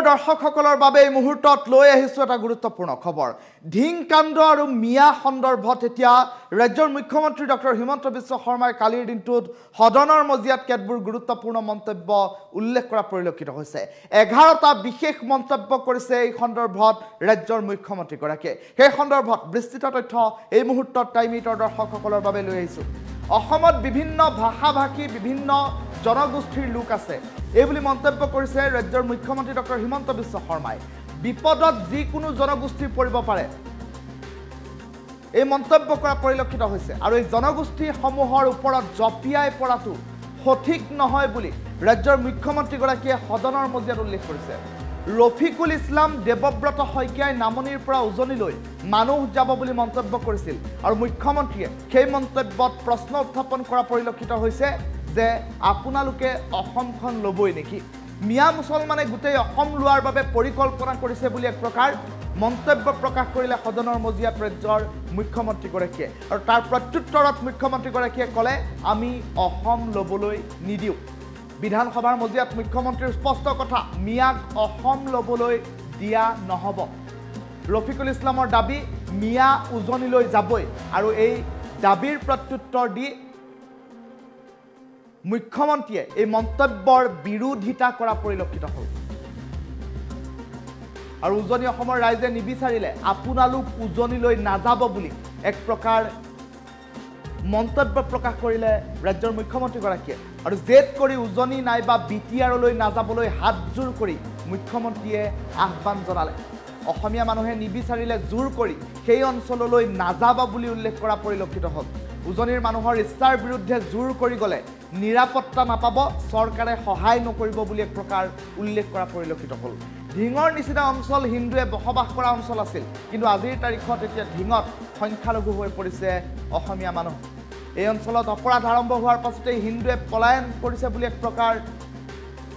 দৰ্শকসকলৰ বাবে এই মুহূৰ্তত লৈ আহিছো এটা গুৰুত্বপূৰ্ণ খবৰ ধিংকাণ্ড আৰু মিয়া সন্দৰ্ভত এতিয়া ৰাজ্যৰ মুখ্যমন্ত্ৰী ডক্টৰ হিমন্ত বিশ্ব শৰ্মাই কালিৰ দিনটোত সদনৰ মজিয়াত কেতবোৰ গুৰুত্বপূৰ্ণ মন্তব্য উল্লেখ কৰা পৰিলক্ষিত হৈছে 11টা বিশেষ মন্তব্য কৰিছে এই সন্দৰ্ভত ৰাজ্যৰ মুখ্যমন্ত্ৰীগৰাকীয়ে সেই সন্দৰ্ভত বিস্তৃত তথ্য এই মুহূৰ্তত টাইমিটৰ দৰ্শকসকলৰ বাবে লৈ আহিছো অসমত বিভিন্ন ভাষা ভাষী বিভিন্ন জনগোষ্ঠীৰ লোক আছে এই বুলি মন্তব্য কৰিছে ৰাজ্যৰ মুখ্যমন্ত্ৰী ডক্টৰ হিমন্ত বিশ্ব শৰ্মাই বিপদত যিকোনো জনগোষ্ঠী পৰিব পাৰে এই মন্তব্য কৰা পৰিলক্ষিত হৈছে আৰু এই জনগোষ্ঠী সমূহৰ ওপৰত জপিয়াই পৰাটো সঠিক নহয় বুলি ৰাজ্যৰ মুখ্যমন্ত্ৰীগৰাকীয়ে সদনৰ মজিয়াত উল্লেখ কৰিছে ৰফিকুল ইছলাম দেৱব্ৰত শইকীয়াই নামনিৰ পৰা উজনিলৈ মানুহ যাব বুলি মন্তব্য কৰিছিল আৰু মুখ্যমন্ত্ৰীয়ে সেই মন্তব্যত প্ৰশ্ন উত্থাপন কৰা পৰিলক্ষিত হৈছে যে আপোনালোকে অসমখন লবই নেকি মিয়া মুছলমানে গোটেই অসম লোৱাৰ বাবে পৰিকল্পনা কৰিছে বুলি এক প্ৰকাৰ মন্তব্য প্ৰকাশ কৰিলে সদনৰ মজিয়াত ৰাজ্যৰ মুখ্যমন্ত্ৰীগৰাকীয়ে আৰু তাৰ প্ৰত্যুত্তৰত মুখ্যমন্ত্ৰীগৰাকীয়ে ক'লে আমি অসম লবলৈ নিদিওঁ বিধানসভাৰ মজিয়াত মুখ্যমন্ত্ৰীৰ স্পষ্ট কথা মিয়াক অসম লবলৈ দিয়া নহব ৰফিকুল ইছলামৰ দাবী মিয়া উজনিলৈ যাবই আৰু এই দাবীৰ প্ৰত্যুত্তৰ দি মুখ্যমন্ত্ৰীয়ে এই মন্তব্যৰ বিৰোধিতা কৰা পৰিলক্ষিত হ'ল আৰু উজনি অসমৰ ৰাইজে নিবিচাৰিলে আপোনালোক উজনিলৈ নাযাব বুলি এক প্ৰকাৰ মন্তব্য প্ৰকাশ কৰিলে ৰাজ্যৰ মুখ্যমন্ত্ৰীগৰাকীয়ে আৰু জেদ কৰি উজনি নাইবা বিটিআৰলৈ নাযাবলৈ হাতজোৰ কৰি মুখ্যমন্ত্ৰীয়ে আহ্বান জনালে অসমীয়া মানুহে নিবিচাৰিলে জোৰ কৰি সেই অঞ্চললৈ নাযাবা বুলি উল্লেখ কৰা পৰিলক্ষিত হ'ল উজনিৰ মানুহৰ ইচ্ছাৰ বিৰুদ্ধে জোৰ কৰি গ'লে নিৰাপত্তা নাপাব চৰকাৰে সহায় নকৰিব বুলি এক প্ৰকাৰ উল্লেখ কৰা পৰিলক্ষিত হ'ল ঢিঙৰ নিচিনা অঞ্চল হিন্দুৱে বসবাস কৰা অঞ্চল আছিল কিন্তু আজিৰ তাৰিখত এতিয়া ঢিঙত সংখ্যালঘু হৈ পৰিছে অসমীয়া মানুহ এই অঞ্চলত অপৰাধ আৰম্ভ হোৱাৰ পাছতেই হিন্দুৱে পলায়ন কৰিছে বুলি এক প্ৰকাৰ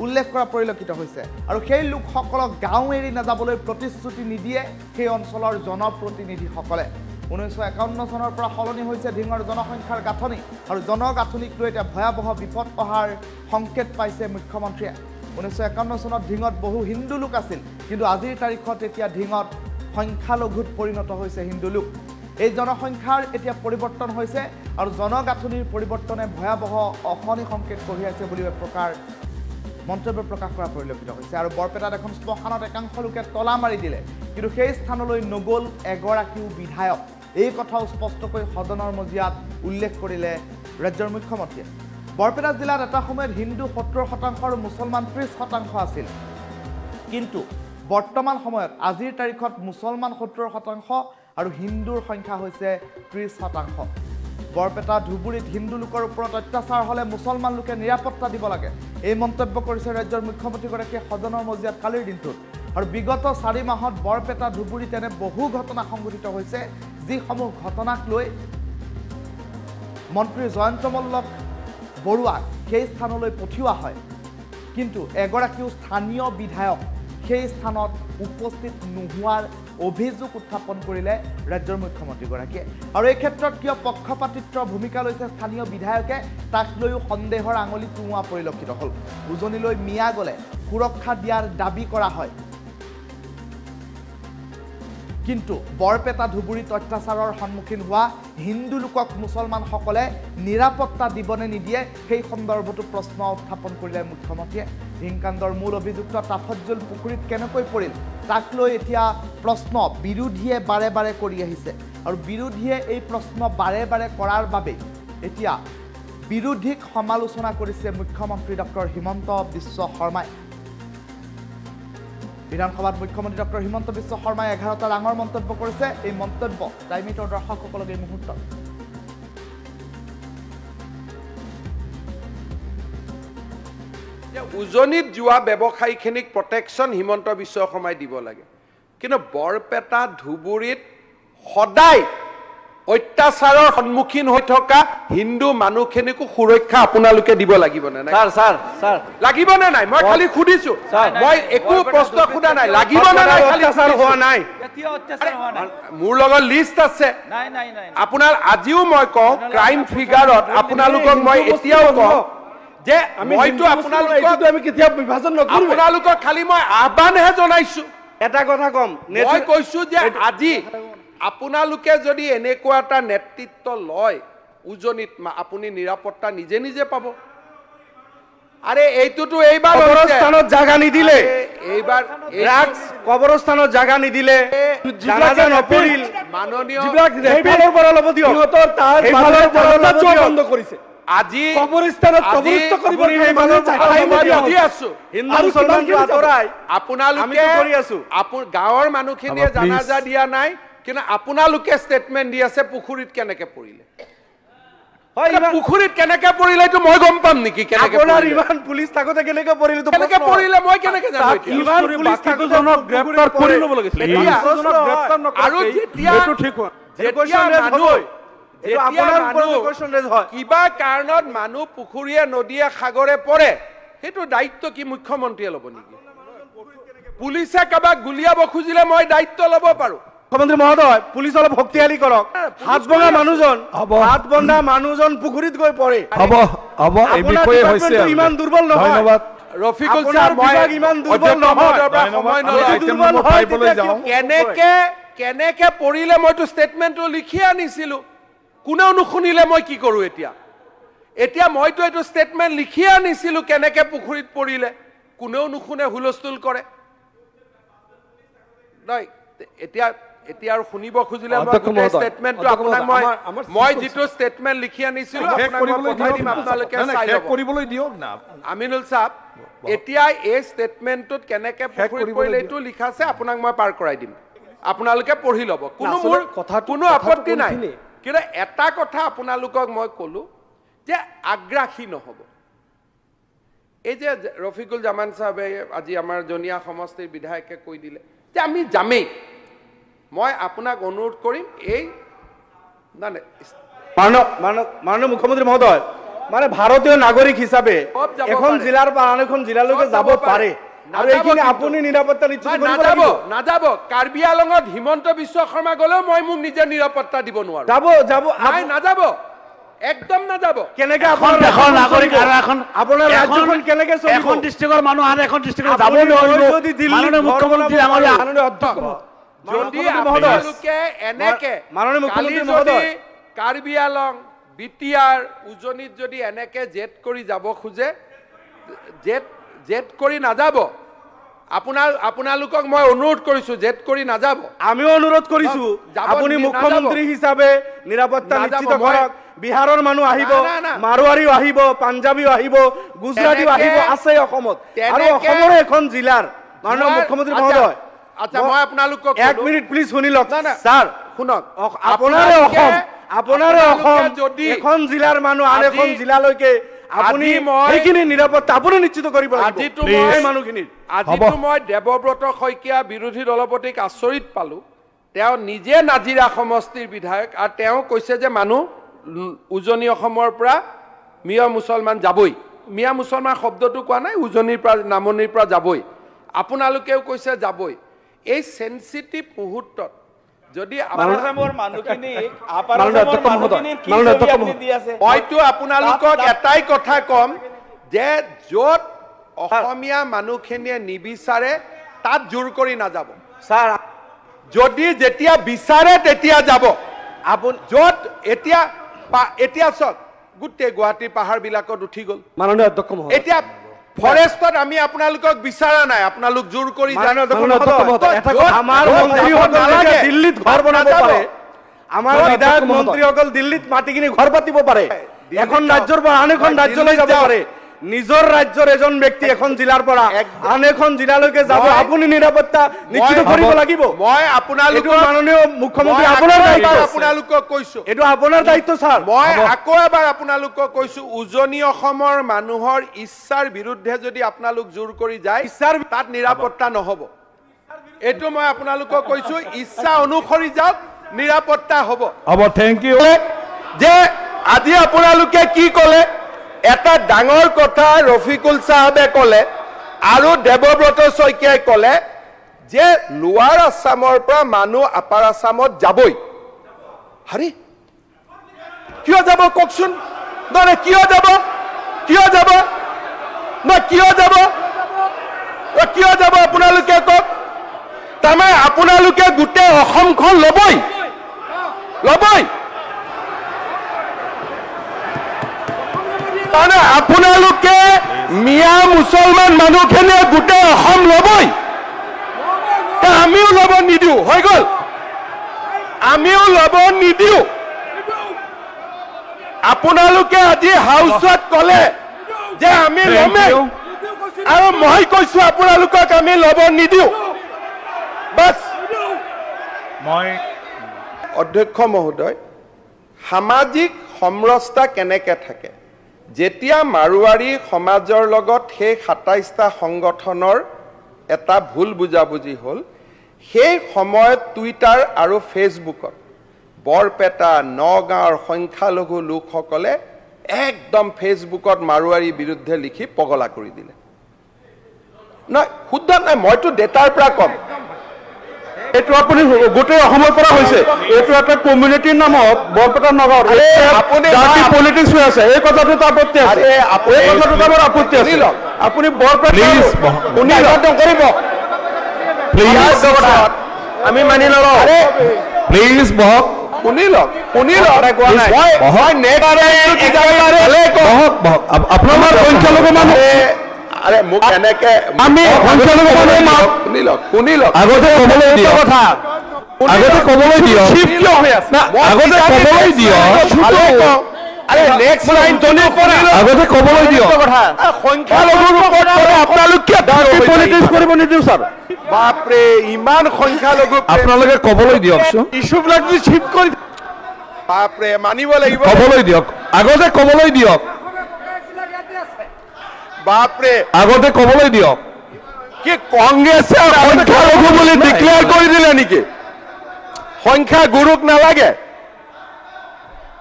উল্লেখ কৰা পৰিলক্ষিত হৈছে আৰু সেই লোকসকলক গাঁও এৰি নাযাবলৈ প্ৰতিশ্ৰুতি নিদিয়ে সেই অঞ্চলৰ জনপ্ৰতিনিধিসকলে 1951 চনৰ পৰা সলনি হৈছে ঢিঙৰ জনসংখ্যাৰ গাঁথনি আৰু জনগাঁথনিক লৈ এতিয়া ভয়াৱহ বিপদ অহাৰ সংকেত পাইছে মুখ্যমন্ত্ৰীয়ে 1951 চনত ঢিঙত বহু হিন্দু লোক আছিল কিন্তু আজিৰ তাৰিখত এতিয়া ঢিঙত সংখ্যালঘুত পৰিণত হৈছে হিন্দু লোক এই জনসংখ্যাৰ এতিয়া পৰিৱৰ্তন হৈছে আৰু জনগাঁথনিৰ পৰিৱৰ্তনে ভয়াৱহ অশনি সংকেত কঢ়িয়াইছে বুলি এক প্ৰকাৰ মন্তব্য প্ৰকাশ কৰা পৰিলক্ষিত হৈছে আৰু বৰপেটাত এখন শ্মশানত একাংশ লোকে তলা মাৰি দিলে কিন্তু সেই স্থানলৈ নগ'ল এগৰাকীও বিধায়ক এই কথাও স্পষ্টকৈ সদনৰ মজিয়াত উল্লেখ কৰিলে ৰাজ্যৰ মুখ্যমন্ত্ৰীয়ে বৰপেটা জিলাত এটা সময়ত হিন্দু 70% আৰু মুছলমান 30% আছিল কিন্তু বৰ্তমান সময়ত আজিৰ তাৰিখত মুছলমান 70% আৰু হিন্দুৰ সংখ্যা হৈছে 30% বৰপেটা ধুবুৰীত হিন্দু লোকৰ ওপৰত অত্যাচাৰ হ'লে মুছলমান লোকে নিৰাপত্তা দিব লাগে এই মন্তব্য কৰিছে ৰাজ্যৰ মুখ্যমন্ত্ৰীগৰাকীয়ে সদনৰ মজিয়াত কালিৰ দিনটোত আৰু বিগত 4 মাহত বৰপেটা ধুবুৰীত এনে বহু ঘটনা সংঘটিত হৈছে যিসমূহ ঘটনাক লৈ মন্ত্ৰী জয়ন্ত মল্লক বৰুৱাক সেই স্থানলৈ পঠিওৱা হয় কিন্তু এগৰাকীও স্থানীয় বিধায়ক সেই স্থানত উপস্থিত নোহোৱাৰ অভিযোগ উত্থাপন কৰিলে ৰাজ্যৰ মুখ্যমন্ত্ৰীগৰাকীয়ে আৰু এই ক্ষেত্ৰত কিয় পক্ষপাতিত্বৰ ভূমিকা লৈছে স্থানীয় বিধায়কে তাক লৈও সন্দেহৰ আঙুলি টুঙোৱা পৰিলক্ষিত হ'ল উজনিলৈ মিয়া গ'লে সুৰক্ষা দিয়াৰ দাবী কৰা হয় কিন্তু বৰপেটা ধুবুৰীত অত্যাচাৰৰ সন্মুখীন হোৱা হিন্দু লোকক মুছলমানসকলে নিৰাপত্তা দিবনে নিদিয়ে সেই সন্দৰ্ভতো প্ৰশ্ন উত্থাপন কৰিলে মুখ্যমন্ত্ৰীয়ে ঢিংকাণ্ডৰ মূল অভিযুক্ত তাফজ্জুল পুখুৰীত কেনেকৈ পৰিল তাক লৈ এতিয়া প্ৰশ্ন বিৰোধীয়ে বাৰে বাৰে কৰি আহিছে আৰু বিৰোধীয়ে এই প্ৰশ্ন বাৰে বাৰে কৰাৰ বাবে এতিয়া বিৰোধীক সমালোচনা কৰিছে মুখ্যমন্ত্ৰী ডক্টৰ হিমন্ত বিশ্ব শৰ্মাই বিধানসভাত মুখ্যমন্ত্ৰী ডক্টৰ হিমন্ত বিশ্ব শৰ্মাই 11টা ডাঙৰ মন্তব্য কৰিছে এই মন্তব্য টাইমিটৰ দৰ্শকসকলক এই মুহূৰ্তত উজনিত যোৱা ব্যৱসায়ীখিনিক প্ৰটেকশ্যন হিমন্ত বিশ্ব শৰ্মাই দিব লাগে কিন্তু বৰপেটা ধুবুৰীত সদায় অত্যাচাৰৰ সন্মুখীন হৈ থকা হিন্দু মানুহখিনিকো সুৰক্ষা আপোনালোকে দিব লাগিব নে নাই স্যাৰ লাগিব নে নাই মই খালি খুদিছো মই একো প্ৰশ্ন খুদা নাই লাগিব নে নাই খালি অত্যাচাৰ হোৱা নাই মোৰ লগত লিষ্ট আছে আপোনাৰ আজিও মই কওঁ ক্ৰাইম ফিগাৰত আপোনালোকক মই এতিয়াও কওঁ যে মইতো আপোনালোকক খালি মই আহ্বানহে জনাইছো এটা কথা কম মই কৈছো যে আজি আপোনালোকে যদি এনেকুৱা এটা নেতৃত্ব লয় উজনিত আপুনি নিৰাপত্তা নিজে নিজে পাব আৰে এইটোতো এইবাৰ কবৰস্থানত জাগা নিদিলে এইবাৰ কবৰস্থানত জাগা নিদিলে জানাজা নপৰিল মাননীয় সেইফালৰ পৰা ল'ব দিয়ক সিহঁতৰ তাৰ বন্ধ কৰিছে আজি কবৰস্থানত কবৰস্থ কৰিব সেই মানুহ দি আছো হিন্দু মুছলমানটো আতৰাই আপোনালোকে কৰি আছো গাঁৱৰ মানুহখিনিয়ে জানাজা দিয়া নাই কিন্তু আপোনালোকে ষ্টেটমেন্ট দি আছে পুখুৰীত কেনেকে পৰিলে পুখুৰীত কেনেকে পৰিলে এইটো মই গম পাম নেকি কেনেকে আপোনাৰ ইমান পুলিচ থাকোতে কেনেকে পৰিলে তো কেনেকে পৰিলে মই কেনেকে জানো ইমান পুলিচ থাকোতে জনক গ্ৰেপ্তাৰ কৰি ল'ব লাগিছিল গ্ৰেপ্তাৰ নকৰে আৰু যেতিয়া এইটো ঠিক হয় কিবা কাৰণত মানুহ পুখুৰীয়ে নদীয়ে সাগৰে পৰে সেইটো দায়িত্ব কি মুখ্যমন্ত্ৰীয়ে ল'ব নেকি পুলিচে কাবাক গুলিয়াব খুজিলে মই দায়িত্ব ল'ব পাৰো মুখ্যমন্ত্ৰী মহোদয় পুলিচ অলপ শক্তিশালী কৰক হাত বন্ধা মানুহজন পুখুৰীত গৈ পৰে হ'ব এই বিষয়ে হৈছে ইমান দুৰ্বল নহয় ধন্যবাদ ৰফিকুল সাহেব মই ইমান দুৰ্বল নহয় সময় নলওঁ কেনেকে পৰিলে মইতো ষ্টেটমেন্টটো লিখি আনিছিলো কোনেও নুশুনিলে মই কি কৰো এতিয়া মইতো এইটো ষ্টেটমেন্ট লিখি আনিছিলো কেনেকে পুখুৰীত পৰিলে কোনেও নুশুনে হুলস্থুল কৰে নাই এতিয়া আৰু শুনিব খুজিলে মই ষ্টেটমেন্টটো আপোনাক মই যিটো ষ্টেটমেন্ট লিখি আনিছিলো আপোনাক মই পঠাই দিম আপোনালোকে চাই ল'ব কৰিবলৈ দিয়ক না আমিনুল সাহেব এতিয়া এই ষ্টেটমেন্টটোত কেনেকে পুখুৰীত পৰিলে এইটো লিখা আছে আপোনাক মই পাৰ কৰাই দিম আপোনালোকে পঢ়ি ল'ব কোনো আপত্তি নাই কিন্তু এটা কথা আপোনালোকক মই ক'লো যে আগ্ৰাসী নহ'ব এই যে ৰফিকুল জামান সাহেবে আজি আমাৰ জনীয়া সমষ্টিৰ বিধায়কে কৈ দিলে যে আমি যামেই মই আপোনাক অনুৰোধ কৰিম এই মাননীয় মুখ্যমন্ত্ৰী মহোদয় মানে ভাৰতীয় নাগৰিক হিচাপে এখন জিলাৰ পৰা আন এখন জিলালৈকে যাব পাৰে আৰু এইখিনি আপুনি নিৰাপত্তা নিশ্চিত কৰিব লাগিব নাযাব কাৰ্বি আংলঙত হিমন্ত বিশ্ব শৰ্মা গলেও মই মোক নিজে নিৰাপত্তা দিব নোৱাৰো যাব নাযাব একদম নাযাব কেনেকে আপোনাৰ দেশৰ নাগৰিক আৰু এখন আপোনাৰ ৰাজ্যখন কেনেকে চলিব এখন ডিস্ট্ৰিক্টৰ মানুহ আন এখন ডিস্ট্ৰিক্টত যাব নোৱাৰিব মাননীয় মুখ্যমন্ত্ৰী ডাঙৰীয়া মাননীয় অধ্যক্ষ যদি আপোনালোকে এনেকে মাননীয় মুখ্যমন্ত্ৰী মহোদয় কাৰ্বি আংলং বিটিআৰ উজনিত যদি এনেকে জেট কৰি যাব খোজে জেট কৰি নাযাব আপোনালোকক মই অনুৰোধ কৰিছো জেট কৰি নাযাব আমিও অনুৰোধ কৰিছো আপুনি মুখ্যমন্ত্ৰী হিচাপে নিৰাপত্তা নিশ্চিত কৰক বিহাৰৰ মানুহ আহিব মাৰোৱাৰীও আহিব পাঞ্জাবীও আহিব গুজৰাটীও আহিব আছে অসমত আৰু অসমৰ এখন জিলাৰ মাননীয় মুখ্যমন্ত্ৰী মহোদয় আচ্ছা মই আপোনালোকক 1 মিনিট প্লিজ শুনি লওক স্যাৰ শুনক আপোনাৰ অসম যদি এখন জিলাৰ মানুহ আন এখন জিলালৈকে আপুনি এইখিনি নিৰাপত্তা আপুনি নিশ্চিত কৰিব আজিতো মই দেৱব্ৰত শইকীয়া বিৰোধী দলপতিক আচৰিত পালো তেওঁ নিজে নাজিৰা সমষ্টিৰ বিধায়ক আৰু তেওঁ কৈছে যে মানুহ উজনি অসমৰ পৰা মিয়া মুছলমান যাবই মিয়া মুছলমান শব্দটো কোৱা নাই উজনিৰ পৰা নামনিৰ পৰা যাবই আপোনালোকেও কৈছে যাবই এই সেনসিটিভ মুহূৰ্তত যদি হয়তো আপোনালোকক এটাই কথা কম যে য'ত অসমীয়া মানুহখিনিয়ে নিবিচাৰে তাত জোৰ কৰি নাযাব স্যাৰ যদি যেতিয়া বিচাৰে তেতিয়া যাব আপুনি য'ত এতিয়া চক গোটেই গুৱাহাটীৰ পাহাৰবিলাকত উঠি গ'ল মাননীয় অধ্যক্ষ মহোদয় এতিয়া ফৰেষ্টত আমি আপোনালোকক বিচাৰা নাই আপোনালোক জোৰ কৰি আমাৰ মন্ত্ৰীসকলে দিল্লীত ঘৰ বনাব পাৰে আমাৰ বিধায়ক মন্ত্ৰীসকল দিল্লীত মাটি কিনি ঘৰ পাতিব পাৰে এখন ৰাজ্যৰ পৰা আন এখন ৰাজ্যলৈ যাব পাৰে নিজৰ ৰাজ্যৰ এজন ব্যক্তি এখন জিলাৰ পৰা আন এখন জিলালৈকে যাব আপুনি নিৰাপত্তা নিশ্চিত কৰিব লাগিব মই আপোনালোক মাননীয় মুখ্যমন্ত্ৰী আপোনাৰ দায়িত্ব আপোনালোকক কৈছো এইটো আপোনাৰ দায়িত্ব স্যাৰ মই আকৌ এবাৰ আপোনালোকক কৈছো উজনি অসমৰ মানুহৰ ইচ্ছাৰ বিৰুদ্ধে যদি আপোনালোক জোৰ কৰি যায় ইচ্ছাৰ তাত নিৰাপত্তা নহ'ব এইটো মই আপোনালোকক কৈছো ইচ্ছা অনুসৰি যাওক নিৰাপত্তা হ'ব থেংক ইউ যে আজি আপোনালোকে কি ক'লে এটা ডাঙৰ কথা ৰফিকুল সাহেবে ক'লে আৰু দেৱব্ৰত শইকীয়াই ক'লে যে লোৱাৰ আছামৰ পৰা মানুহ আপাৰ আছামত যাবই হাৰি কিয় যাব কওকচোন কিয় যাব কিয় যাব আপোনালোকে কওক তাৰমানে আপোনালোকে গোটেই অসমখন ল'বই তাৰমানে আপোনালোকে মিয়া মুছলমান মানুহখিনিয়ে গোটেই অসম ল'বই আমিও ল'ব নিদিওঁ হৈ গ'ল আমিও ল'ব নিদিওঁ আপোনালোকে আজি হাউচত ক'লে যে আমি ল'মেই আৰু মই কৈছো আপোনালোকক আমি ল'ব নিদিওঁ বাছ অধ্যক্ষ মহোদয় সামাজিক সমৰসতা কেনেকৈ থাকে যেতিয়া মাৰোৱাৰী সমাজৰ লগত সেই ২৭টা সংগঠনৰ এটা ভুল বুজাবুজি হ'ল সেই সময়ত টুইটাৰ আৰু ফেচবুকত বৰপেটা নগাঁৱৰ সংখ্যালঘু লোকসকলে একদম ফেচবুকত মাৰোৱাৰীৰ বিৰুদ্ধে লিখি পগলা কৰি দিলে নহয় শুদ্ধ নাই মইতো ডেটাৰ পৰা কম এইটো আপুনি গোটেই অসমৰ পৰা হৈছে এইটো এটা কমিউনিটিৰ নামত বৰপেটা নগৰ আপুনি পলিটিক্স হৈ আছে এই কথাটোত আপত্তি আছে এই কথাটোত আমাৰ আপত্তি আছে আপুনি বৰপেটা কৰিব আমি মানি নলওঁ প্লিজ বহক শুনি লওক আপোনাৰ সংখ্যালঘু মানুহ আরে মোক এনেকে আমি সংখ্যালঘু মানুহ শুনি লওক আগতে ক'বলৈ দিয় কথা আগতে ক'বলৈ দিয় কিয় হৈ আছে আগতে ক'বলৈ দিয় আরে নেক্সট লাইন তনে পৰা আগতে ক'বলৈ দিয় কথা সংখ্যালঘুৰ ওপৰত আপোনালোক কি পলিটিক্স কৰিব নিদিওঁ ছাৰ বাপৰে ইমান সংখ্যালঘু আপোনালোকে ক'বলৈ দিয়কচোন ইস্যুবিলাক শিফট কৰি বাপৰে মানিব লাগিব ক'বলৈ দিয়ক আগতে ক'বলৈ দিয়ক বাপৰে আগতে ক'বলৈ দিয়ক কি কংগ্ৰেছে সংখ্যালঘু বুলি ডিক্লেয়াৰ কৰি দিলে নেকি সংখ্যা গুৰুক নালাগে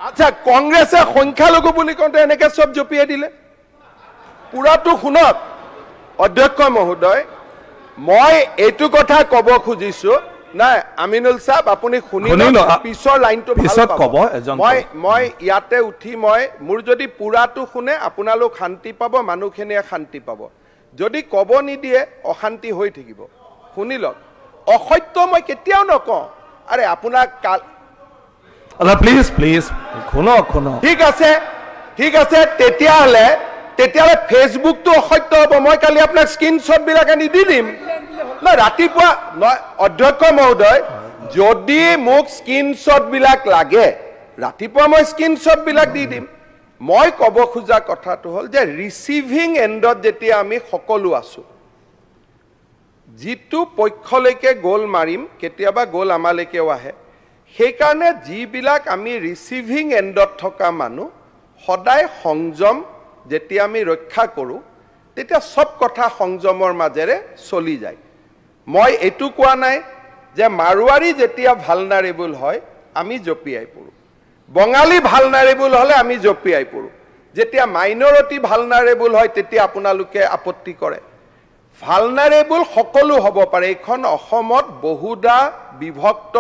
আচ্ছা কংগ্ৰেছে সংখ্যালঘু বুলি কওঁতে এনেকে সব জপিয়াই দিলে পুৰাটো শুনক অধ্যক্ষ মহোদয় মই এইটো কথা ক'ব খুজিছো নাই আমিনুল সাহেব আপুনি শুনি পিছৰ লাইনটো পিছত ক'ব এজন মই ইয়াতে উঠি মই মোৰ যদি পুৰাটো শুনে আপোনালোক শান্তি পাব মানুহখিনিয়ে শান্তি পাব যদি ক'ব নিদিয়ে অশান্তি হৈ থাকিব শুনি লওক অসত্য মই কেতিয়াও নকওঁ আৰে আপোনাক কাল প্লিজ প্লিজ শুনক ঠিক আছে তেতিয়াহ'লে ফেচবুকটো অসত্য হ'ব মই কালি আপোনাক স্ক্ৰীনশ্বট বিলাক আনি দি দিম নহয় ৰাতিপুৱা নহয় অধ্যক্ষ মহোদয় যদি মোক স্ক্ৰীনশ্বট বিলাক লাগে ৰাতিপুৱা মই স্ক্ৰীনশ্বট বিলাক দি দিম মই ক'ব খোজা কথাটো হ'ল যে ৰিচিভিং এণ্ডত যেতিয়া আমি সকলো আছো যিটো পক্ষলৈকে গ'ল মাৰিম কেতিয়াবা গ'ল আমালৈকেও আহে সেইকাৰণে যিবিলাক আমি ৰিচিভিং এণ্ডত থকা মানুহ সদায় সংযম যেতিয়া আমি ৰক্ষা কৰোঁ তেতিয়া সব কথা সংযমৰ মাজেৰে চলি যায় মই এইটো কোৱা নাই যে মাৰোৱাৰী যেতিয়া ভালনাৰেবল হয় আমি জপিয়াই পৰোঁ বঙালী ভালনাৰেবল হ'লে আমি জপিয়াই পৰোঁ যেতিয়া মাইনৰিটি ভালনাৰেবল হয় তেতিয়া আপোনালোকে আপত্তি কৰে ভালনাৰেবল সকলো হ'ব পাৰে এইখন অসমত বহুদা বিভক্ত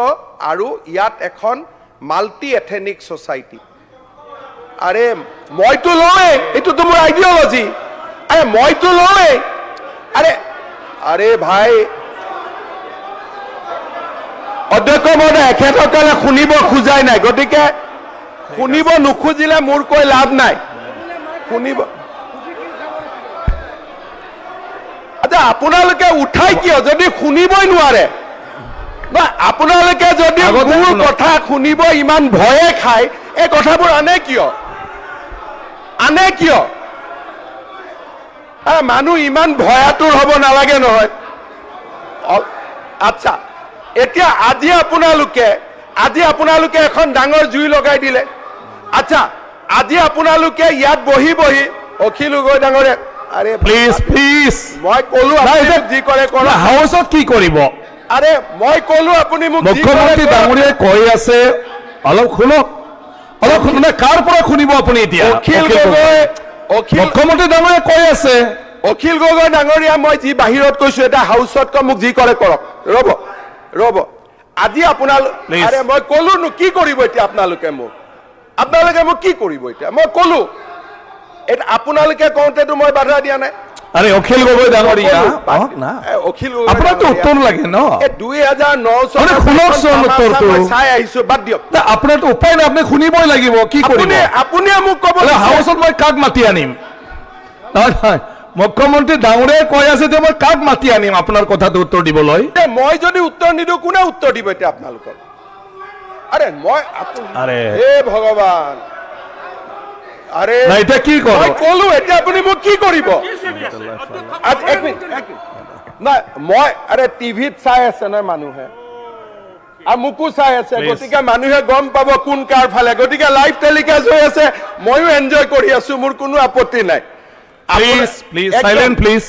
আৰু ইয়াত এখন মাল্টি এথেনিক সোসাইটি আৰে মইতো লয় এইটোতো মোৰ আইডিওলজি আরে মইতো লয় আরে ভাই অধ্যক্ষ মহোদয় এখেতসকলে শুনিব খোজাই নাই গতিকে শুনিব নুখুজিলে মোৰ কৈ লাভ নাই শুনিব আচ্ছা আপোনালোকে উঠাই কিয় যদি শুনিবই নোৱাৰে আপোনালোকে যদি মোৰ কথা শুনিব ইমান ভয়ে খায় এই কথাবোৰ আনে কিয় মানুহ ইমান ভয়াতুৰ হ'ব নালাগে নহয় আচ্ছা এতিয়া আজি আপোনালোকে এখন ডাঙৰ জুই লগাই দিলে আচ্ছা আজি আপোনালোকে ইয়াত বহি অখিল গগৈ ডাঙৰে আৰে প্লিজ মই ক'লো যি কৰে কৰক হাউচত কি কৰিব আৰে মই ক'লো আপুনি মোক মুখ্যমন্ত্ৰী ডাঙৰীয়াই কৈ আছে অলপ শুনক কাৰ পৰা শুনিব আপুনি এতিয়া মুখ্যমন্ত্ৰী ডাঙৰীয়াই কৈ আছে অখিল গগৈ ডাঙৰীয়া মই যি বাহিৰত কৈছো এটা হাউচত ক মোক যি কৰে কৰক ৰ'ব আজি আৰে মই ক'লো নো কি কৰিব এতিয়া আপোনালোকে মোক কি কৰিব এতিয়া মই ক'লো এটা আপোনালোকে কওঁতেতো মই বাধা দিয়া নাই আরে অখিল গগৈ ডাঙৰীয়া না অখিল আপোনাৰতো উত্তৰ লাগে ন 2009 আৰে শুনকচোন উত্তৰটো চাই আহিছো বাদ দিয়ক আপোনাৰতো উপায় নাই আপুনি শুনিবই লাগিব কি কৰিব আপুনি মোক ক'ব হাউচত মই কাক মাতি আনিম নহয় মুখ্যমন্ত্ৰী ডাঙৰীয়াই কৈ আছে যে মই কাক মাতি আনিম আপোনাৰ কথাটো উত্তৰ দিবলৈ মই যদি উত্তৰ নিদিওঁ কোনে উত্তৰ দিব এতিয়া আপোনালোকক আৰে মই আৰে হে ভগৱান আৰে না এটা কি কৰো মই কলো এতিয়া আপুনি মোক কি কৰিব এক মিনিট না মই আরে টিভিত চাই আছে না মানুহে আর মুকু চাই আছে গতিকে মানুহে গম পাব কোন কাৰ ফালে গতিকে লাইভ টেলিকাস্ট হৈ আছে ময়ো এনজয় কৰি আছো মোৰ কোনো আপত্তি নাই প্লিজ সাইলেন্ট প্লিজ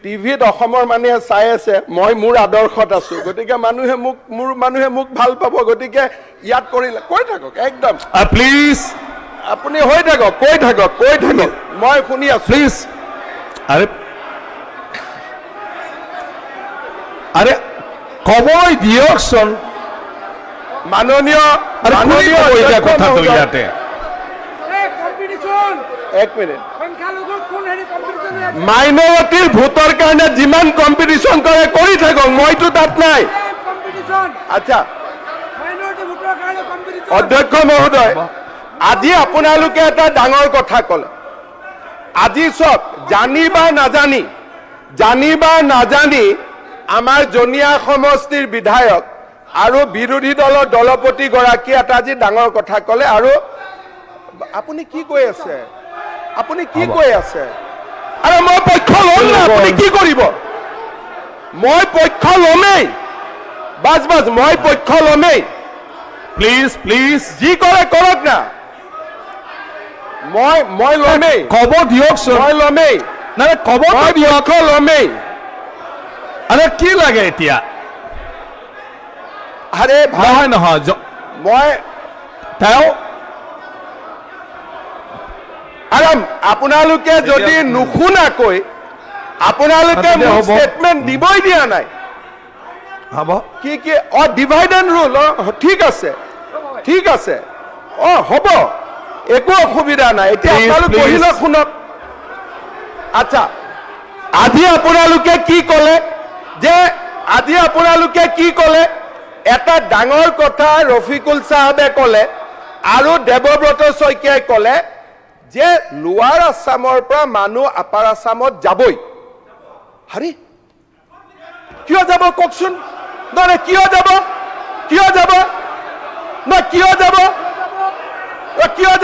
টিভিত অসমৰ মানুহে চাই আছে মই মোৰ আদৰ্শত আছো গতিকে মানুহে মোক ভাল পাব গতিকে ইয়াত কৰিলে কৈ থাকক একদম প্লিজ আপুনি হৈ থাকক কৈ থাকক মই শুনি আছো প্লিজ আরে আরে কবই দিয়কচোন মাননীয় কথাটো ইয়াতে এক মিনিট মাইনৰিটিৰ ভোটৰ কাৰণে যিমান কম্পিটিশ্যন কৰে কৰি থাকক মইতো তাত নাই আচ্ছা অধ্যক্ষ মহোদয় আজি আপোনালোকে এটা ডাঙৰ কথা ক'লে আজি চব জানি বা নাজানি আমাৰ জনিয়া সমষ্টিৰ বিধায়ক আৰু বিৰোধী দলৰ দলপতি গৰাকী এটা আজি ডাঙৰ কথা ক'লে আৰু আপুনি কি কৈ আছে আৰে মই পক্ষ লম না আপুনি কি কৰিব মই পক্ষ লমেই বাস মই পক্ষ লমেই প্লিজ যি কৰে কৰক না মই লমেই কব দিয়কচোন মই লমেই না কব পক্ষ লমেই আরে কি লাগে এতিয়া আরে নহয় মই তেওঁ আৰাম আপোনালোকে যদি নুশুনাকৈ আপোনালোকে ষ্টেটমেন্ট দিবই দিয়া নাই হ'ব কি ডিভাইড এণ্ড ৰুল ঠিক আছে হ'ব একো অসুবিধা নাই এতিয়া আপোনালোক পঢ়িলে শুনক আচ্ছা আজি আপোনালোকে কি ক'লে এটা ডাঙৰ কথা ৰফিকুল সাহেবে ক'লে আৰু দেৱব্ৰত শইকীয়াই ক'লে যে লোৱাৰ আসামৰ পৰা মানুহ আপাৰ আসামত যাবই হাৰি কিয় যাব কওকচোন নহয় কিয়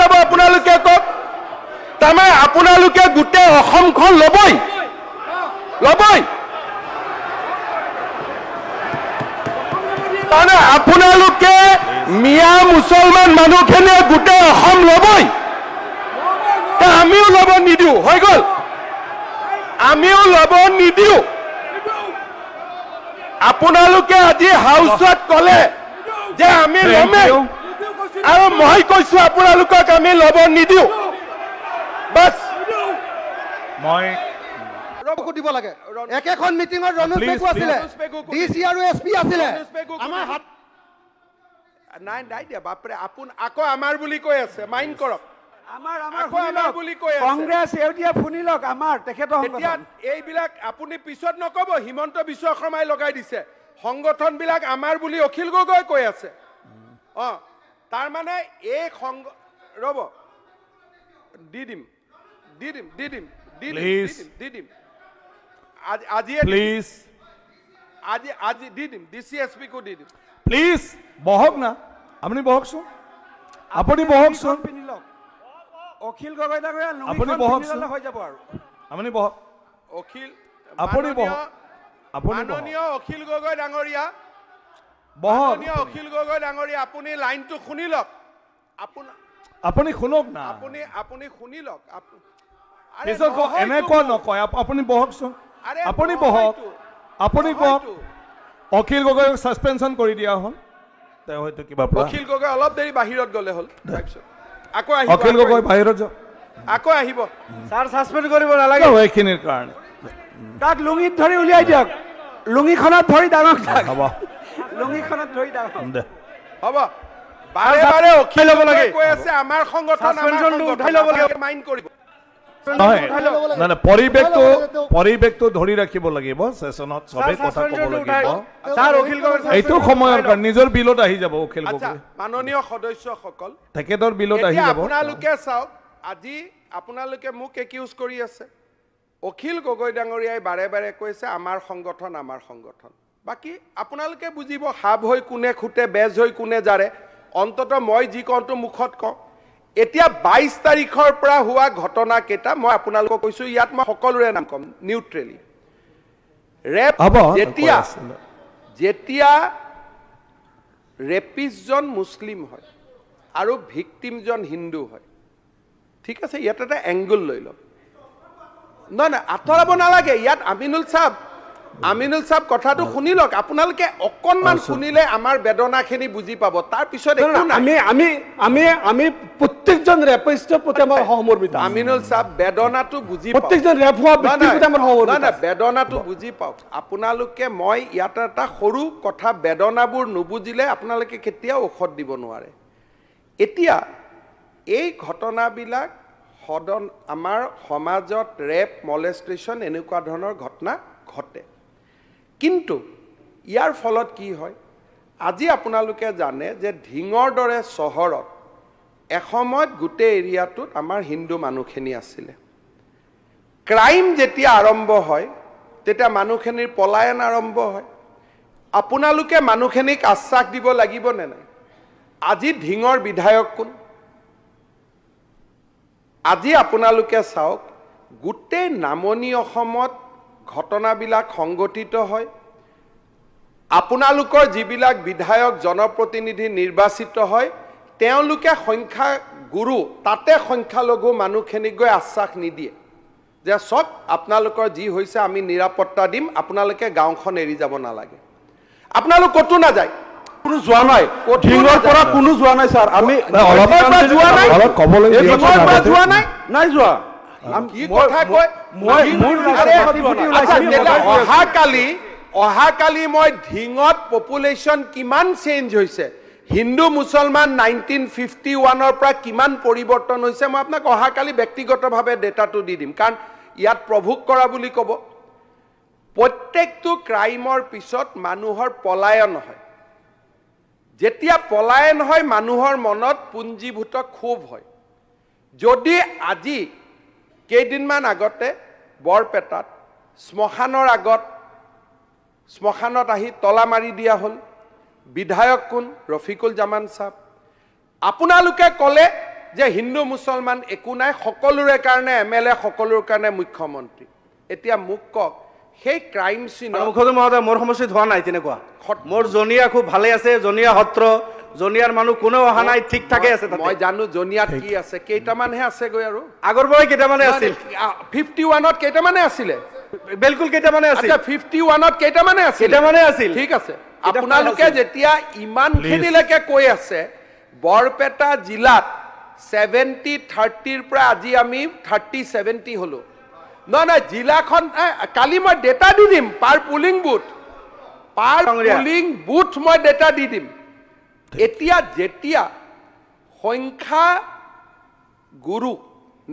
যাব আপোনালোকে কওক তাৰমানে আপোনালোকে গোটেই অসমখন ল'বই তাৰমানে আপোনালোকে মিয়া মুছলমান মানুহখিনিয়ে গোটেই অসম ল'বই আমিও ল'ব নিদিওঁ হৈ গ'ল আমিও ল'ব নিদিওঁ আপোনালোকে আজি হাউচত ক'লে যে আমি ল'মেই আৰু মই কৈছো আপোনালোকক আমি ল'ব নিদিওঁ বাছ মই দিব লাগে একেখন মিটিঙত ৰমেশ পেগু আছিলে ডিসি আৰু এসপি আছিলে আমাৰ হাত নাই দিয়া বাপৰে আকৌ আমাৰ বুলি কৈ আছে মাইণ্ড কৰক কংগ্ৰেছ এউটিয়া শুনিলক আমাৰ তেখেতৰ এইবিলাক আপুনি পিছত নকব হিমন্ত বিশ্ব শৰ্মাই লগাই দিছে সংগঠন বিলাক আমাৰ বুলি অখিল গগৈ কৈ আছে তাৰ মানে এই ৰব দি দিম আজি দি দিম ডিসিএসপি কো দি দিম প্লিজ বহক না আপুনি বহকচোন আপুনি বহকচোন অখিল গগৈ ডাঙৰীয়া আপুনি বহকচোন হৈ যাব আৰু আপুনি বহক আপুনি বহক মাননীয় অখিল গগৈ ডাঙৰীয়া আপুনি লাইনটো শুনি লওক আপুনি শুনক না আপুনি শুনি লওক পিছত এনেকুৱা নকয় আপুনি বহকচোন আপুনি বহক অখিল গগৈক সাসপেনশন কৰি দিয়া হ'ল তেওঁ হয়তো কিবা অখিল গগৈ অলপ দেৰি বাহিৰত গ'লে হ'ল আকৌ আহিব অখিল গগৈ বাহিৰত যাওক আকৌ আহিব স্যাৰ সাসপেন্ড কৰিব নালাগে এইখিনিৰ কাৰণে তাক লুঙিত ধৰি উলিয়াই দিয়ক লুঙিখনত ধৰি ডাঙক হ'ব লুঙিখনত ধৰি ডাঙক হ'ব বাৰে অখিল ল'ব লাগে কৈ আছে আমাৰ সংগঠন উঠাই ল'ব লাগে মাইণ্ড কৰিব নহয় নাই পৰিৱেশটো ধৰি ৰাখিব লাগিব সেশনত সবে কথা ক'ব লাগিব স্যাৰ অখিল গগৈ এইটো সময়ৰ কাৰণে নিজৰ বিলত আহি যাব অখিল আচ্ছা গগৈ মাননীয় সদস্যসকল তেখেতৰ বিলত আহি এতিয়া যাব আপোনালোকে চাওক আজি আপোনালোকে মোক একিউজ কৰি আছে অখিল গগৈ ডাঙৰীয়াই বাৰে বাৰে কৈছে আমাৰ সংগঠন বাকি আপোনালোকে বুজিব হাব হৈ কোনে খুটে বেজ হৈ কোনে জাৰে অন্তত মই যি কওঁটো মুখত কওঁ এতিয়া 22 তাৰিখৰ পৰা হোৱা ঘটনা কেইটা মই আপোনালোকক কৈছো ইয়াত মই সকলোৰে নাম কম নিউট্ৰেলি ৰেপ যেতিয়া ৰেপিষ্টজন মুছলিম হয় আৰু ভিক্টিমজন হিন্দু হয় ঠিক আছে ইয়াত এটা এংগল লৈ লওক নহয় আঁতৰাব নালাগে ইয়াত আমিনুল সাহেব কথাটো শুনি লওক আপোনালোকে অকণমান শুনিলে আমাৰ বেদনাখিনি বুজি পাব তাৰ পিছত একো নাই আমি প্ৰত্যেকজন ৰেপিষ্টৰ প্ৰতি আমাৰ সহমৰ্মিত আমিনুল সাহেব বেদনাটো বুজি পাওক প্ৰত্যেকজন ৰেপ হোৱা ব্যক্তিৰ প্ৰতি আমাৰ সহমৰ্মিত না বেদনাটো বুজি পাওক আপোনালোকে মই ইয়াত এটা সৰু কথা বেদনাবোৰ নুবুজিলে আপোনালোকে কেতিয়াও ঔষধ দিব নোৱাৰে এতিয়া এই ঘটনাবিলাক আমাৰ সমাজত ৰেপ মলেষ্টেশ্যন এনেকুৱা ধৰণৰ ঘটনা ঘটে কিন্তু ইয়াৰ ফলত কি হয় আজি আপোনালোকে জানে যে ঢিঙৰ দৰে চহৰত এসময়ত গোটেই এৰিয়াটোত আমাৰ হিন্দু মানুহখিনি আছিলে ক্ৰাইম যেতিয়া আৰম্ভ হয় তেতিয়া মানুহখিনিৰ পলায়ন আৰম্ভ হয় আপোনালোকে মানুহখিনিক আশ্বাস দিব লাগিব নে নাই আজি ঢিঙৰ বিধায়ক কোন আজি আপোনালোকে চাওক গোটেই নামনি অসমত ঘটনাবিলাক সংগঠিত হয় আপোনালোকৰ যিবিলাক বিধায়ক জনপ্ৰতিনিধি নিৰ্বাচিত হয় তেওঁলোকে সংখ্যা গুৰু তাতে সংখ্যালঘু মানুহখিনিক গৈ আশ্বাস নিদিয়ে যে সব আপোনালোকৰ যি হৈছে আমি নিৰাপত্তা দিম আপোনালোকে গাঁওখন এৰি যাব নালাগে আপোনালোক কতো না যায় কোনো যোৱা নাই ঢিঙৰ পৰা কোনো যোৱা নাই স্যাৰ আমি অলপ ক'বলৈ যোৱা নাই নাই যোৱা কি কথা কয় অহাকালি মই ঢিঙত পপুলেশ্যন কিমান চেঞ্জ হৈছে হিন্দু মুছলমান 1951 পৰা কিমান পৰিৱৰ্তন হৈছে মই আপোনাক অহাকালি ব্যক্তিগতভাৱে ডেটাটো দি দিম কাৰণ ইয়াত প্ৰভোগ কৰা বুলি ক'ব প্ৰত্যেকটো ক্ৰাইমৰ পিছত মানুহৰ পলায়ন হয় যেতিয়া পলায়ন হয় মানুহৰ মনত পুঞ্জীভূত ক্ষোভ হয় যদি আজি কেইদিনমান আগতে বৰপেটাত শ্মশানত আহি তলা মাৰি দিয়া হ'ল বিধায়ক কোন ৰফিকুল জামান সাহেব আপোনালোকে ক'লে যে হিন্দু মুছলমান একো নাই সকলোৰে কাৰণে এমএলএ সকলোৰে কাৰণে মুখ্যমন্ত্ৰী এতিয়া মোক কওক সেই ক্ৰাইম সিন মুখ্যমন্ত্ৰী মহোদয় মোৰ সমস্যা হোৱা নাই তেনেকুৱা মোৰ জনিয়া খুব ভালে আছে জনিয়া সত্ৰ জনিয়াৰ মানুহ কোনো অহা নাই ঠিক ঠাকে আছে মই জানো জনিয়াত কি আছে কেইটামানহে আছে গৈ আৰু আগৰ পৰাই কেইটামানে আছিল 51ত কেইটামানে আছিলে বিলকুল কেইটামানে আছিল 51ত কেইটামানে আছিল ঠিক আছে আপোনালোকে যেতিয়া ইমানখিনিলৈকে কৈ আছে বৰপেটা জিলাত 70-30ৰ পৰা আজি আমি 30-70 হলো নহয় জিলাখন কালি মই ডেটা দি দিম পাৰ পুলিং বুথ মই ডেটা দি দিম এতিয়া যেতিয়া সংখ্যা গুৰু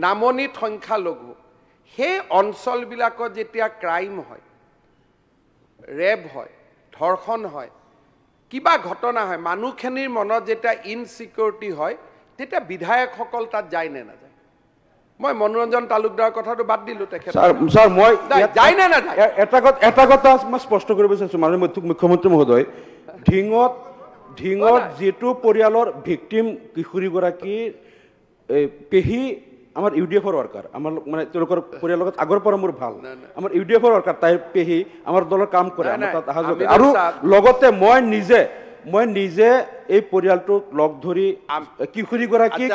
নামনিত সংখ্যালঘু সেই অঞ্চলবিলাকত যেতিয়া ক্ৰাইম হয় ৰেপ হয় ধৰ্ষণ হয় কিবা ঘটনা হয় মানুহখিনিৰ মনত যেতিয়া ইনচিকিউৰিটি হয় তেতিয়া বিধায়কসকল তাত যায় নে নাযায় মই মনোৰঞ্জন তালুকদাৰৰ কথাটো বাদ দিলো তেখেত স্যাৰ মই যায় নে নাযায় এটা কথা মই স্পষ্ট কৰিব বিচাৰিছো মাননীয় মুখ্যমন্ত্ৰী মহোদয় ঢিঙত যেটো পৰিয়ালৰ ভিকটিম কিশোৰীগৰাকী পেহী আমাৰ ইউডিএফৰ ৱৰ্কাৰ আমাৰ মানে তেওঁলোকৰ পৰিয়ালৰ লগত আগৰ পৰা মোৰ ভাল আমাৰ ইউডিএফৰ ৱৰ্কাৰ তাইৰ পেহী আমাৰ দলৰ কাম কৰে আমাৰ তাত অহা যোৱা আৰু লগতে মই নিজে এই পৰিয়ালটোক লগ ধৰি কিশোৰীগৰাকীক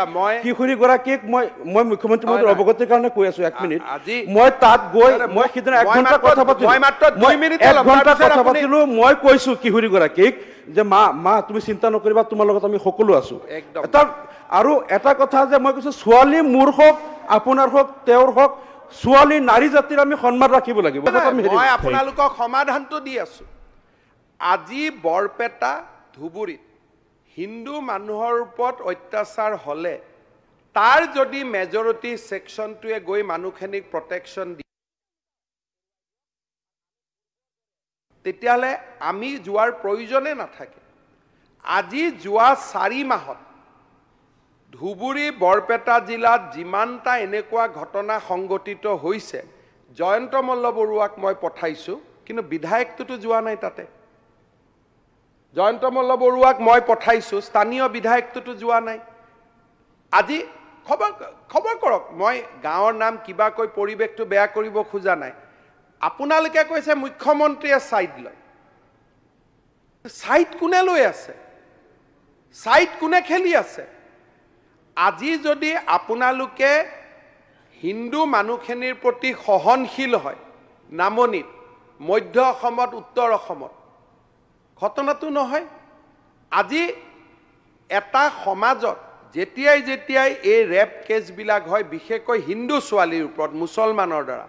মই মুখ্যমন্ত্ৰী মহোদয়ৰ অৱগতিৰ কাৰণে কৈ আছো 1 মিনিট মই তাত গৈ মই সিদিনা 1 ঘণ্টা কথা পাতিলো মই কৈছো কিশোৰীগৰাকীক যে মা তুমি চিন্তা নকৰিবা তোমাৰ লগত আমি সকলো আছো আৰু এটা কথা যে মই কৈছো ছোৱালী মোৰ হওক আপোনাৰ হওক তেওঁৰ হওক ছোৱালী নাৰী জাতিৰ আমি সন্মান ৰাখিব লাগিব মই আপোনালোকক সমাধানটো দি আছো আজি বৰপেটা ধুবুৰীত হিন্দু মানুহৰ ওপৰত অত্যাচাৰ হলে তাৰ যদি মেজৰিটি সেকশনটোৱে গৈ মানুহখিনিক প্ৰটেকশ্যন দিয়ে তেতিয়াহ'লে আমি যোৱাৰ প্ৰয়োজনে নাথাকে আজি যোৱা 4 মাহত ধুবুৰী বৰপেটা জিলাত যিমানটা এনেকুৱা ঘটনা সংঘটিত হৈছে জয়ন্ত মল্ল বৰুৱাক মই পঠাইছো কিন্তু বিধায়কটো যোৱা নাই তাতে জয়ন্ত মল্ল বৰুৱাক মই পঠাইছো স্থানীয় বিধায়কটো যোৱা নাই আজি খবৰ কৰক মই গাঁৱৰ নাম কিবা কৈ পৰিবেশটো বেয়া কৰিব খোজা নাই আপোনালোকে কৈছে মুখ্যমন্ত্ৰীয়ে সাইড লয় সাইড কোনে লৈ আছে সাইড কোনে খেলি আছে আজি যদি আপোনালোকে হিন্দু মানুহখিনিৰ প্ৰতি সহনশীল হয় নামনিত মধ্য অসমত উত্তৰ অসমত ঘটনাটো নহয় আজি এটা সমাজত যেতিয়াই এই ৰেপ কেছবিলাক হয় বিশেষকৈ হিন্দু ছোৱালীৰ ওপৰত মুছলমানৰ দ্বাৰা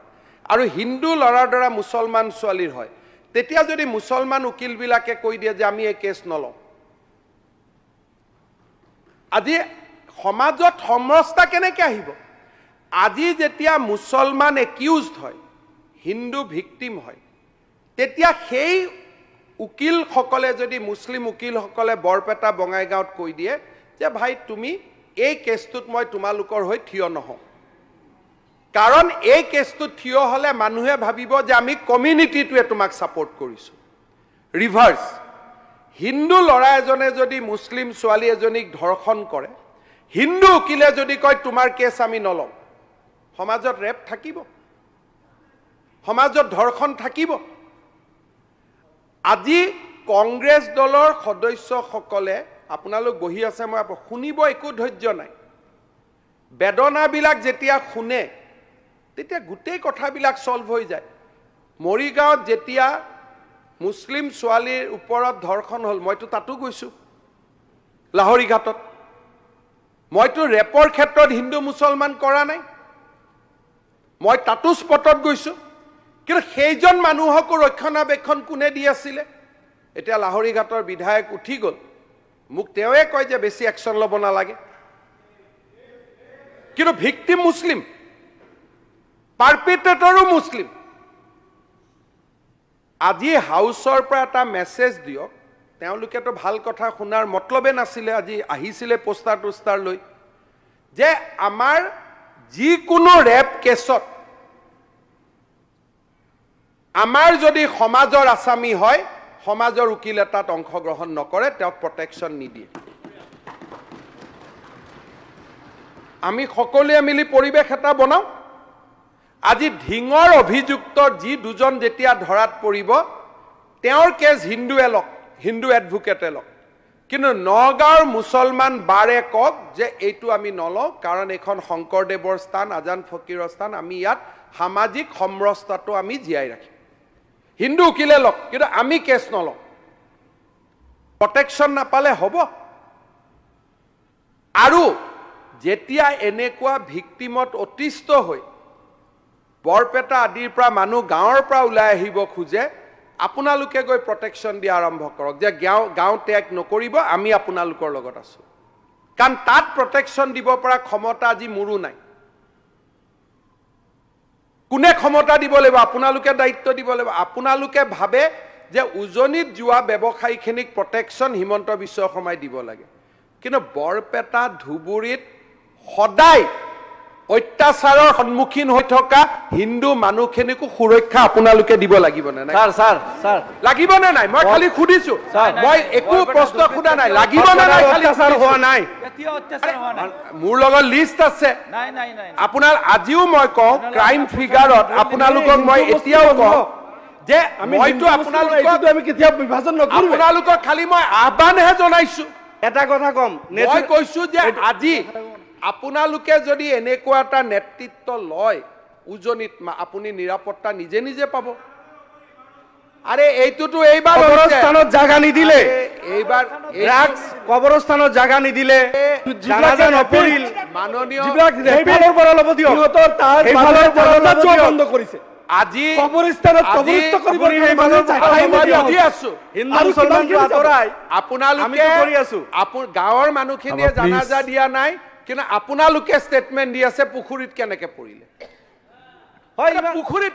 আৰু হিন্দু ল'ৰাৰ দ্বাৰা মুছলমান ছোৱালীৰ হয় তেতিয়া যদি মুছলমান উকিলবিলাকে কৈ দিয়ে যে আমি এই কেছ নলওঁ আজি সমাজত সমৰস্তা কেনেকৈ আহিব আজি যেতিয়া মুছলমান একিউজড হয় হিন্দু ভিক্টিম হয় তেতিয়া সেই উকিলসকলে যদি মুছলিম উকিলসকলে বৰপেটা বঙাইগাঁৱত কৈ দিয়ে যে ভাই তুমি এই কেছটোত মই তোমালোকৰ হৈ থিয় নহওঁ কাৰণ এই কেছটো থিয় হলে মানুহে ভাবিব যে আমি কমিউনিটিটোৱে তোমাক সাপোৰ্ট কৰিছো ৰিভাৰ্স হিন্দু ল'ৰা এজনে যদি মুছলিম ছোৱালী এজনীক ধৰ্ষণ কৰে হিন্দু উকিলে যদি কয় তোমাৰ কেছ আমি নলওঁ সমাজত ৰেপ থাকিব সমাজত ধৰ্ষণ থাকিব আজি কংগ্ৰেছ দলৰ সদস্যসকলে আপোনালোক বহি আছে মই শুনিব একো ধৈৰ্য নাই বেদনাবিলাক যেতিয়া শুনে তেতিয়া গোটেই কথাবিলাক সলভ হৈ যায় মৰিগাঁৱত যেতিয়া মুছলিম ছোৱালীৰ ওপৰত ধৰ্ষণ হ'ল মইতো তাতো গৈছো লাহৰীঘাটত মইতো ৰেপৰ ক্ষেত্ৰত হিন্দু মুছলমান কৰা নাই মই তাতো স্পটত গৈছো কিন্তু সেইজন মানুহকো ৰক্ষণাবেক্ষণ কোনে দি আছিলে এতিয়া লাহৰীঘাটৰ বিধায়ক উঠি গ'ল মোক তেওঁৱে কয় যে বেছি একশ্যন ল'ব নালাগে কিন্তু ভিক্টিম মুছলিম পাৰপিট্ৰেটৰো মুছলিম আজি হাউচৰ পৰা এটা মেছেজ দিয়ক তেওঁলোকেতো ভাল কথা শুনাৰ মতলবে নাছিলে আজি আহিছিলে পোষ্টাৰ টোষ্টাৰ লৈ যে আমাৰ যিকোনো ৰেপ কেছত আমাৰ যদি সমাজৰ আসামী হয় সমাজৰ উকিল এটাত অংশগ্ৰহণ নকৰে তেওঁক প্ৰটেকশ্যন নিদিয়ে আমি সকলোৱে মিলি পৰিৱেশ এটা বনাওঁ আজি ঢিঙৰ অভিযুক্তৰ যি দুজন যেতিয়া ধৰাত পৰিব তেওঁৰ কেছ হিন্দুৱে লওক হিন্দু এডভোকেটে লওক কিন্তু নগাঁৱৰ মুছলমান বাৰে কওক যে এইটো আমি নলওঁ কাৰণ এখন শংকৰদেৱৰ স্থান আজান ফকীৰৰ স্থান আমি ইয়াত সামাজিক সমৰসতাটো আমি জীয়াই ৰাখিম হিন্দু উকিলে লওক কিন্তু আমি কেছ নলওঁ প্ৰটেকশ্যন নাপালে হ'ব আৰু যেতিয়া এনেকুৱা ভিক্টিমত অতিষ্ঠ হৈ বৰপেটা আদিৰ পৰা মানুহ গাঁৱৰ পৰা ওলাই আহিব খোজে আপোনালোকে গৈ প্ৰটেকশ্যন দিয়া আৰম্ভ কৰক যে গাঁও ত্যাগ নকৰিব আমি আপোনালোকৰ লগত আছো কাৰণ তাত প্ৰটেকশ্যন দিব পৰা ক্ষমতা আজি মোৰো নাই কোনে ক্ষমতা দিব লাগিব আপোনালোকে দায়িত্ব দিব লাগিব আপোনালোকে ভাবে যে উজনিত যোৱা ব্যৱসায়ীখিনিক প্ৰটেকশ্যন হিমন্ত বিশ্ব শৰ্মাই দিব লাগে কিন্তু বৰপেটা ধুবুৰীত সদায় অত্যাচাৰৰ সন্মুখীন হৈ থকা হিন্দু মানুহখিনিকো সুৰক্ষা আপোনালোকে দিব লাগিব নে নাই স্যাৰ লাগিব নে নাই মই খালি খুদিছো মই একো প্ৰশ্ন খুদা নাই লাগিব নে নাই খালি অত্যাচাৰ হোৱা নাই মোৰ লগত লিষ্ট আছে আপোনাৰ আজিও মই কওঁ ক্ৰাইম ফিগাৰত আপোনালোকক মই এতিয়াও কওঁ যে মইতো আপোনালোকক আমি কেতিয়া বিভাজন নকৰো আপোনালোকক খালি মই আহ্বানহে জনাইছো এটা কথা কম মই কৈছো যে আজি আপোনালোকে যদি এনেকুৱা এটা নেতৃত্ব লয় উজনিত আপুনি নিৰাপত্তা নিজে নিজে পাব আৰে এইটোতো এইবাৰ কবৰস্থানত জাগা নিদিলে এইবাৰ ড্ৰাগছ কবৰস্থানত জাগা নিদিলে জানাজা নপৰিল মাননীয় সেইফালৰ পৰা ল'ব দিয়ক সিহঁতৰ তাৰ সেইফালৰ পৰা বন্ধ কৰিছে আজি কবৰস্থানত কবৰস্থ কৰিব সেই মানুহ দি আছো হিন্দু মুছলমান আতৰাই আপোনালোকে কৰি আছো গাঁৱৰ মানুহখিনিয়ে জানাজা দিয়া নাই কিন্তু আপোনালোকে ষ্টেটমেণ্ট দি আছে পুখুৰীত কেনেকে পৰিলে হয় পুখুৰীত